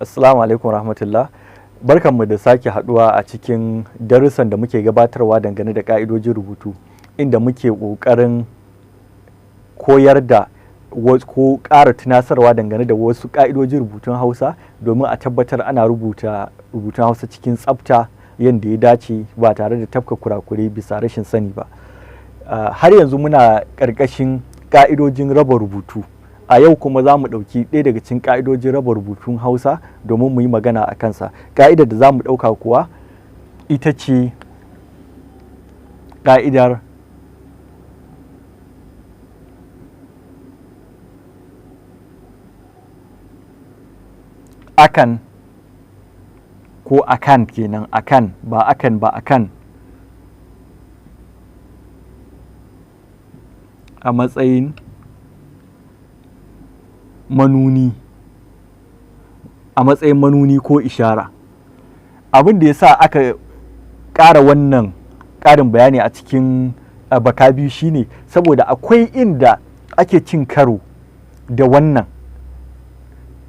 Assalamu alaikum rahmatullah. Barkanmu da sake haduwa a cikin darussan da muke gabatarwa dangane da ka'idojin rubutu, inda muke ƙoƙarin koyar da ko ƙara tunasarwa dangane da wasu ka'idojin rubutun Hausa domin a tabbatar ana rubuta rubutun Hausa cikin tsafta yadda ya dace ba tare da tafka kurakure bisa rashin sani ba. Har yanzu muna ƙarƙashin ka'idojin raba rubutu. A yau kuma za mu ɗauki ɗaya daga cikin ƙa'idojin raba rubutun Hausa domin mu yi magana a kansa. Ƙa'idar da za mu ɗauka kuwa ita ce ƙa'idar akan ko akan kenan, akan ba akan ba akan, a matsayin manuni, a matsayin manuni ko ishara. Abin da ya sa aka ƙara wannan ƙarin bayani a cikin baka biyu shine saboda akwai inda ake cin karo da wannan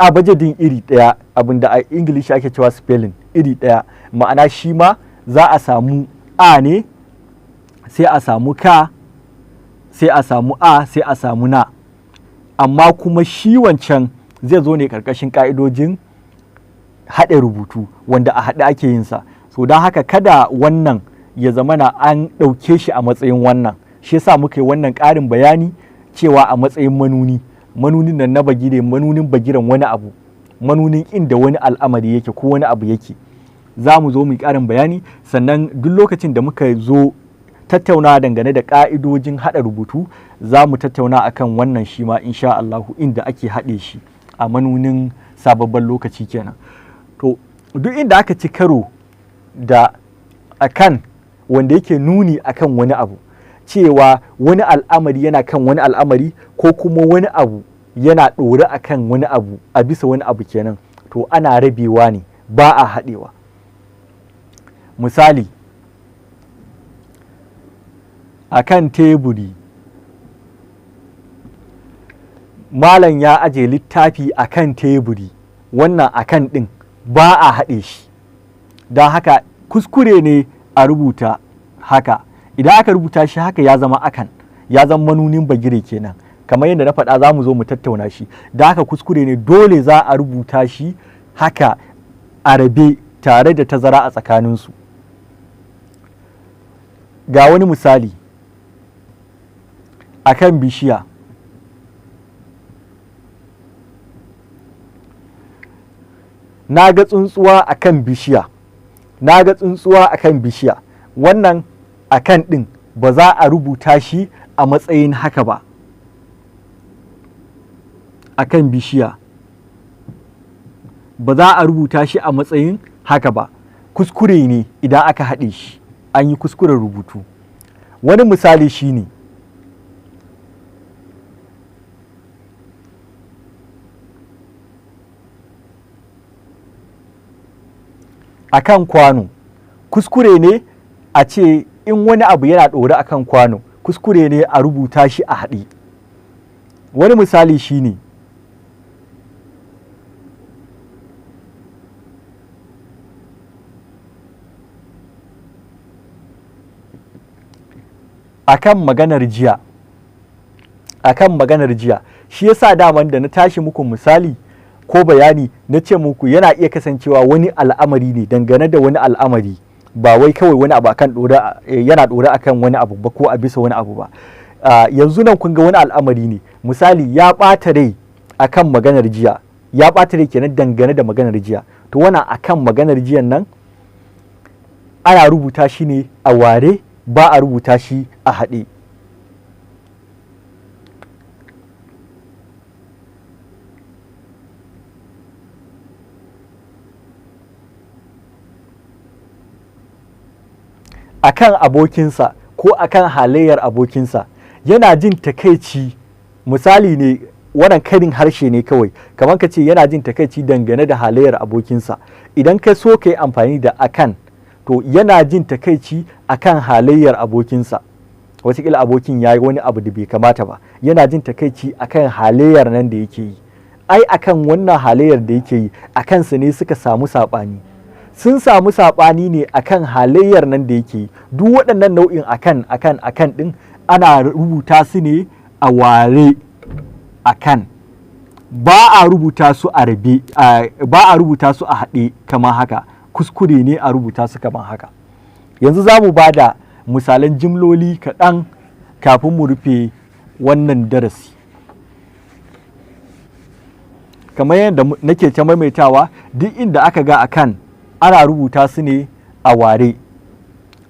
a bajadin iri ɗaya, abinda a Ingilishi ake cewa spelling iri ɗaya, ma'ana shi ma za a samu a ne sai a samu ka sai a samu a sai a samu na, amma kuma shi wancan zai zo ne ƙarƙashin ƙa'idojin haɗe rubutu wanda a haɗe ake yin sa. So don haka kada wannan ya zamana an ɗauke shi a matsayin wannan, shi yasa muka yi wannan ƙarin bayani cewa a matsayin manuni. Manunin nan na bagire, manunin bagiren wani abu, manunin inda wani al'amari yake ko wani abu yake. Za mu zo mu yi ƙarin bayani, sannan duk lokacin da muka zo tattauna dangane da ƙa'idojin haɗa rubutu za mu tattauna akan wannan shi ma insha Allahu, inda ake haɗe shi a manunin sababben lokaci kenan. To duk inda aka ci karo da akan wanda yake nuni akan wani abu, cewa wani al'amari yana kan wani al'amari ko kuma wani abu yana ɗore akan wani abu a bisa wani abu kenan, to ana rabewa ne ba a haɗewa. Misali, akan teburi malam ya aje littafi akan teburi, wannan akan ɗin ba a haɗe shi, don haka kuskure ne a rubuta haka. Idan aka rubuta shi haka ya zama akan, ya zama manunin bagire kenan, kamar yadda na faɗa za mu zo mu tattauna shi. Da haka kuskure ne, dole za a rubuta shi haka a rabe tare da tazara a tsakaninsu. Ga wani misali, akan bishiya na ga tsuntsuwa akan bishiya, na ga tsuntsuwa akan bishiya, wannan akan ɗin ba za a rubuta shi a matsayin haka ba. Akan bishiya ba za a rubuta shi a matsayin haka ba, kuskure ne idan aka haɗe shi, an yi kuskuren rubutu. Wani misali shi ne akan kwano, kuskure ne a ce in wani abu yana ɗore akan kwano, kuskure ne a rubuta shi a haɗe. Wani misali shi ne akan maganar jiya, akan maganar jiya. Shi yasa daman da na tashi muku misali ko bayani na ce muku yana iya kasancewa wani al'amari ne dangane da wani al'amari, ba wai kawai wani abu akan yana ɗore akan wani abu ba ko a bisa wani abu ba. Yanzu nan kun ga wani al'amari ne, misali ya ɓata rai akan maganar jiya, ya ɓata rai kenan dangane da maganar jiya, to wannan akan maganar jiyan nan ana rubuta shi ne a ware, ba a rubuta shi a haɗe. Akan abokinsa ko akan halayyar abokinsa, yana jin takaici, misali ne wannan karin harshe ne kawai, kamar ka ce yana jin takaici dangane da halayyar abokinsa. Idan ka so ka yi amfani da akan, to yana jin takaici akan halayyar abokinsa, wataƙila abokin ya yi wani abu da bai kamata ba, yana jin takaici akan halayyar nan da yake yi, ai akan wannan halayyar da yake yi a kansa ne suka samu saɓani. Sun samu saɓani ne akan halayyar nan da yake yi. Duk waɗannan nau'in akan ɗin ana rubuta su ne a ware akan. Ba a rubuta su a rabe, ba a rubuta su a haɗe kamar haka. Kuskure ne a rubuta su kamar haka. Yanzu za mu ba da misalan jimloli kaɗan kafin mu rufe wannan darasi. Kamar yadda nake ta maimaitawa, duk inda aka ga akan ana rubuta su ne a ware.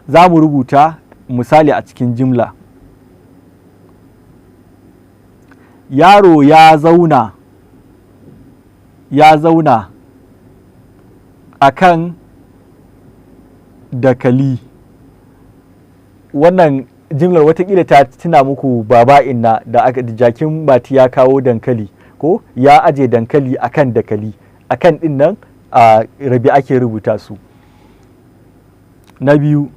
Za mu rubuta misali a cikin jimla. Yaro ya zauna akan dakali. Wannan jimlar watakila ta tuna muku baba inna da jakin mati ya kawo dankali, ko ya aje dankali akan dakali. Akan ɗin nan a rabi ake rubuta su. Na biyu,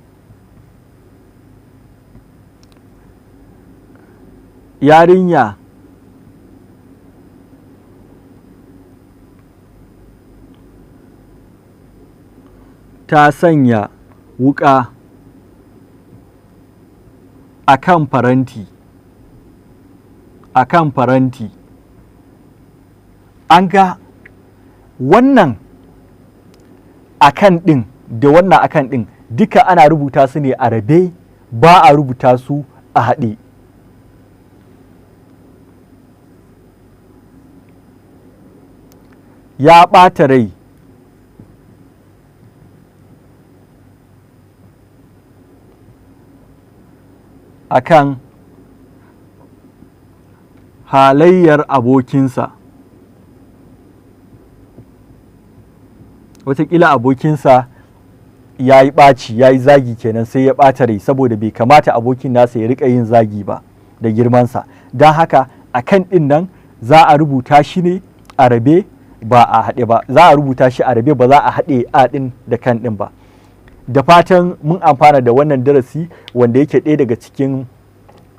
yarinya ta sanya wuƙa akan faranti. Akan faranti. An ga wannan akan ɗin da wannan akan ɗin duka ana rubuta su ne a rabe, ba a rubuta su a haɗe. Ya ɓata rai. Akan halayyar abokinsa. Wataƙila abokinsa ya yi ɓaci, ya yi zagi kenan, sai ya ɓata rai saboda bai kamata abokin nasa ya riƙa yin zagi ba da girmansa. Don haka akan ɗin nan za a rubuta shi ne a rabe, ba a haɗe ba. Za a rubuta shi a rabe, ba za a haɗe a ɗin da kan ɗin ba. Da fatan mun amfana da wannan darasi wanda yake ɗaya daga cikin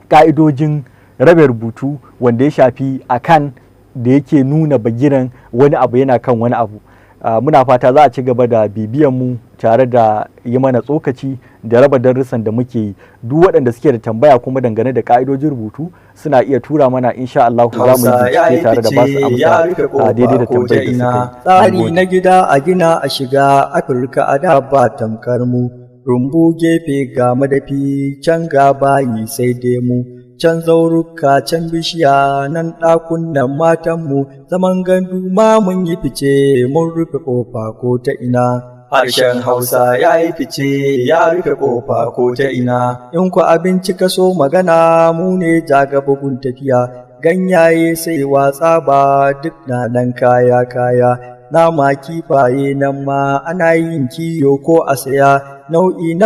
ƙa'idojin rabe rubutu wanda ya shafi akan da yake nuna bagiran wani abu yana kan wani abu. Muna fata za a ci gaba da bibiyan mu tare da yi mana tsokaci da raba darussan da muke yi. Duk waɗanda suke da tambaya kuma dangane da ƙa'idojin rubutu suna iya tura mana, insha Allah za mu yi bincike tare da ba su amsa daidai da tambayar da suka yi. Tsari na gida a gina a shiga Afirka a da ba tamkar mu. Rumbu gefe ga madafi, can ga bayi sai dai mu. Can zauruka, can bishiya, nan ɗakunan matanmu, zaman gandu ma mun yi fice, mun rufe ƙofa ko ta ina. Harshen Hausa ya yi fice, ya rufe ƙofa ko ta ina. In ku abinci ka so magana, mu ne jaga bugun tafiya, ganyaye sai watsa ba duk na nan kaya. Nama kifaye nan ma ana yin kiyo ko a saya, nau'i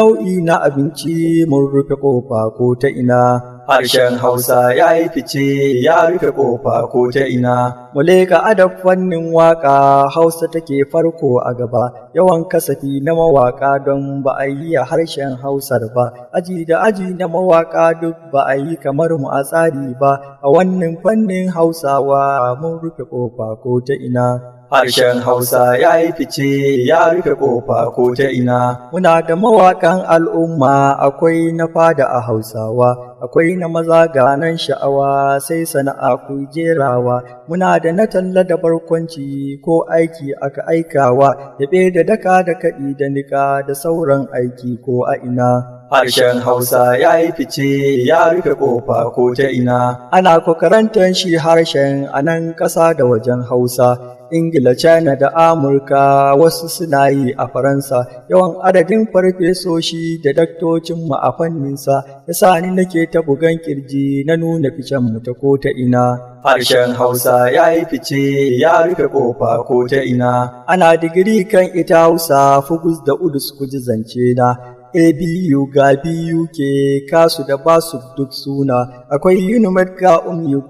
na abinci mun rufe ƙofa ko ta ina. Harshen Hausa ya yi fice, ya rufe ƙofa ko ta ina. Mu leƙa adab fannin waƙa, Hausa take farko a gaba, yawan kasafi na mawaƙa don ba a yi a harshen Hausar ba. Aji da aji na mawaƙa duk ba a yi kamar mu a tsari ba, a wannan fannin Hausawa mun rufe ƙofa ko ta ina. Harshen Hausa ya yi fice, ya rufe ƙofa ko ta ina. Muna da mawaƙan al'umma, akwai na fada a Hausawa, akwai na maza ganan sha'awa, sai sana'a ku jerawa. Muna da na talla da barkwanci, ko aiki aka aikawa, yaɓe da daka da kaɗi da niƙa da sauran aiki ko a ina. Harshen Hausa ya yi fice, ya rufe ƙofa ko ta ina. Ana karantar shi harshen a nan ƙasa da wajen Hausa. Ingila, China da Amurka, wasu suna yi a Faransa, yawan adadin farfesoshi da daktocinmu a fanninsa, ya sa ni nake ta bugan kirji na nuna ficen mu ta ko ta ina. Harshen Hausa ya yi fice, ya rufe ƙofa ko ta ina. Ana digiri kan ita Hausa, fugus da udus ku ji zance na. ABU ga BUK, kasu da basu duk suna, akwai UNIMED ga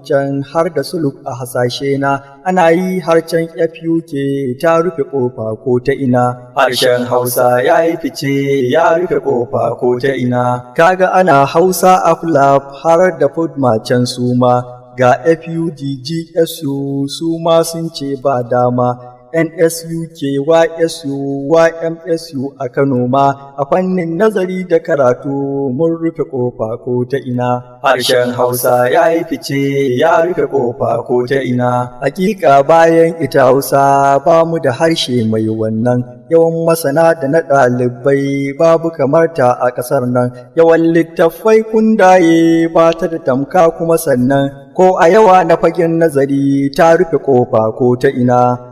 can har da suluk a hasashe na, ana yi harcen FUK ta rufe ƙofa ko ta ina. Harshen Hausa ya yi fice, ya rufe ƙofa ko ta ina. Kaga ana Hausa a flap har da food macen suma, ga FUDGSU su ma sun ce ba dama. NSU KYSU YMSU a Kano ma a fannin nazari da karatu mun rufe ƙofa ko ta ina. Harshen Hausa ya yi fice ya rufe ƙofa ko ta ina. Hakika bayan ita Hausa ba mu da harshe mai wannan. Yawan masana da na ɗalibai babu kamar ta a ƙasar nan. Yawan littattafai kundaye ba ta da tamka kuma sannan ko a yawa na fagen nazari ta rufe ƙofa ko ta ina.